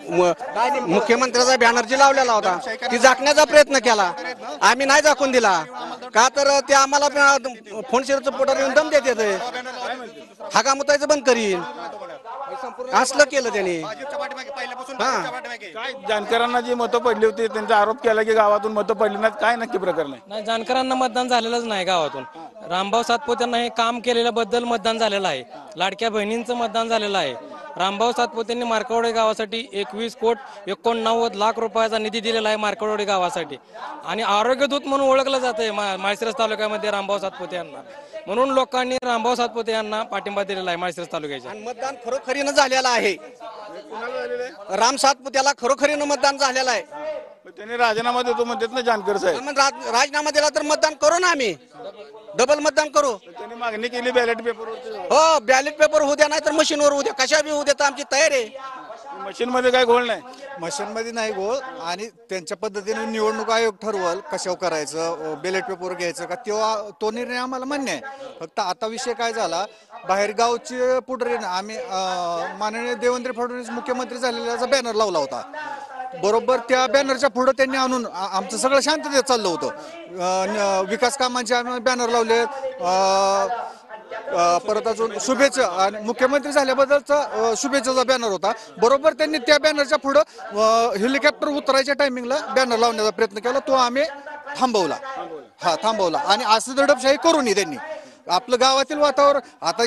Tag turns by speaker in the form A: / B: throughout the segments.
A: मुख्यमंत्र्याचा banner जी लावलेला होता ती झाकण्याचा प्रयत्न केला. आम्ही नाही झाकून दिला का तर ते आम्हाला फोन शिरचं पोटावर येऊन दम देते, हागा मुतायचं बंद करीन असलं केलं त्यांनी.
B: काय जानकरांना जी मतं पडली होती त्यांचा आरोप केला की गावातून मतं पडली नाहीत, काय नक्की प्रकरण आहे?
C: नाही, जानकरांना मतदान झालेलंच नाही गावातून. रामभाऊ सातपुतेंना हे काम केलेल्याबद्दल मतदान झालेलं आहे. लाडक्या बहिणींचं मतदान झालेलं आहे. रामभाऊ सातपुतेंनी मार्कवडे गावासाठी 21,89,00,000 रुपयाचा निधी दिलेला आहे मार्कवडे गावासाठी. आणि आरोग्यदूत म्हणून ओळखलं जातंय माळशिरस तालुक्यामध्ये रामभाऊ सातपुते यांना. म्हणून लोकांनी रामभाऊ सातपुते यांना पाठिंबा दिलेला आहे माळशिरस तालुक्याच्या.
A: आणि मतदान खरोखरीनं झालेलं आहे. राम सातपुत्याला खरोखरीनं मतदान झालेलं आहे.
B: त्यांनी राजीनामा देतो म्हणतात ना जानकर साहेब.
A: राजीनामा दिला तर मतदान करू ना, आम्ही डबल मतदान करू.
B: त्यांनी मागणी केली बॅलेट पेपर.
A: हो, बॅलेट पेपर होऊ द्या, नाही तर मशीनवर होऊ द्या, कशा बी होऊ द्या, तर आमची तयारी आहे.
B: मशीन मध्ये काय घोळ नाही,
D: मशीन मध्ये नाही गोळ. आणि त्यांच्या पद्धतीने निवडणूक आयोग ठरवल कशावर करायचं, बॅलेट पेपर घ्यायचं का, तेव्हा तो निर्णय आम्हाला मान्य आहे. फक्त आता विषय काय झाला, बाहेरगावचे पुढारी आम्ही माननीय देवेंद्र फडणवीस मुख्यमंत्री झालेल्याचा बॅनर लावला होता. बरोबर त्या बॅनरच्या पुढे त्यांनी आणून आमचं सगळं शांततेत चाललं होतं. विकास कामांचे आम्ही बॅनर लावले, परत अजून शुभेच्छा आणि मुख्यमंत्री झाल्याबद्दलचा शुभेच्छाचा बॅनर होता. बरोबर त्यांनी त्या बॅनरच्या पुढं हेलिकॉप्टर उतरायच्या टायमिंगला बॅनर लावण्याचा प्रयत्न केला, तो आम्ही थांबवला. आणि असं दडपशाही करू नये त्यांनी. आपलं गावातील वातावरण आता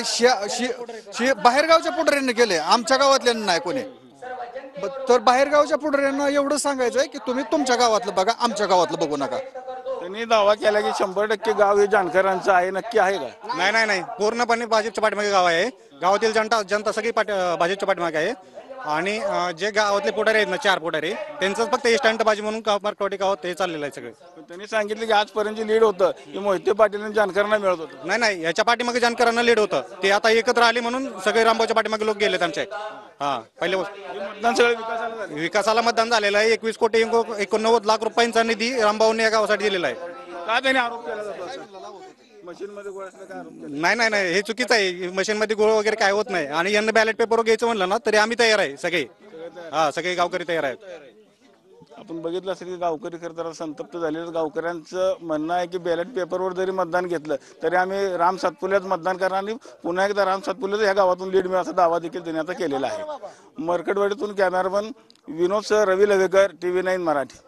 D: बाहेरगावच्या पुढाऱ्यांनी केले, आमच्या गावातल्यांना नाही कोणी. तर बाहेरगावच्या पुढाऱ्यांना एवढं सांगायचं आहे की तुम्ही तुमच्या गावातलं बघा, आमच्या गावातलं बघू नका.
B: त्यांनी दावा केला की 100% गाव हे जानकरांचं आहे, नक्की आहे का?
A: नाही, पूर्णपणे भाजपच्या पाठीमागे गाव आहे. गावातील जनता सगळी भाजपच्या पाठीमागे आहे. आणि जे गावातले पुढारी आहेत ना, 4 पुढारी, त्यांचं फक्त स्टंटबाजी म्हणून मार्कवडे गावात ते चाललेलं आहे सगळं.
B: त्यांनी सांगितलं की आजपर्यंत लीड होतं की मोहिते पाटील आणि जानकरांना मिळत होतं.
A: नाही, याच्या पाठीमागे जानकरांना लीड होतं. ते आता एकत्र आले म्हणून सगळे रामभाऊच्या पाठीमागे लोक गेलेत आमचे. पहिले
B: मतदान सगळं
A: विकासाला मतदान झालेलं आहे. 21,89,00,000 रुपयांचा निधी रामभाऊने या गावासाठी दिलेला आहे.
B: का त्यांनी आरोप केला जातो मशीन मध्ये गोळ असलं काय आरोप?
A: नाही, हे चुकीचं आहे. मशीन मध्ये गोळ वगैरे काय होत नाही. आणि यांना बॅलेट पेपर घ्यायचं म्हणलं ना तरी आम्ही तयार आहे सगळे. सगळे गावकरी तयार आहेत.
B: आपण बघितलं असेल की गावकरी खरं संतप्त झालेलं गावकऱ्यांचं म्हणणं आहे की बॅलेट पेपरवर जरी मतदान घेतलं तरी आम्ही राम सातपुल्यात मतदान करणार आणि पुन्हा एकदा राम सातपुल्यात या गावातून लीड मिळाला असा दावा देखील त्यांनी आता केलेला आहे. मरकडवाडीतून कॅमेरामन विनोद सह रवी लवेकर, TV9 मराठी.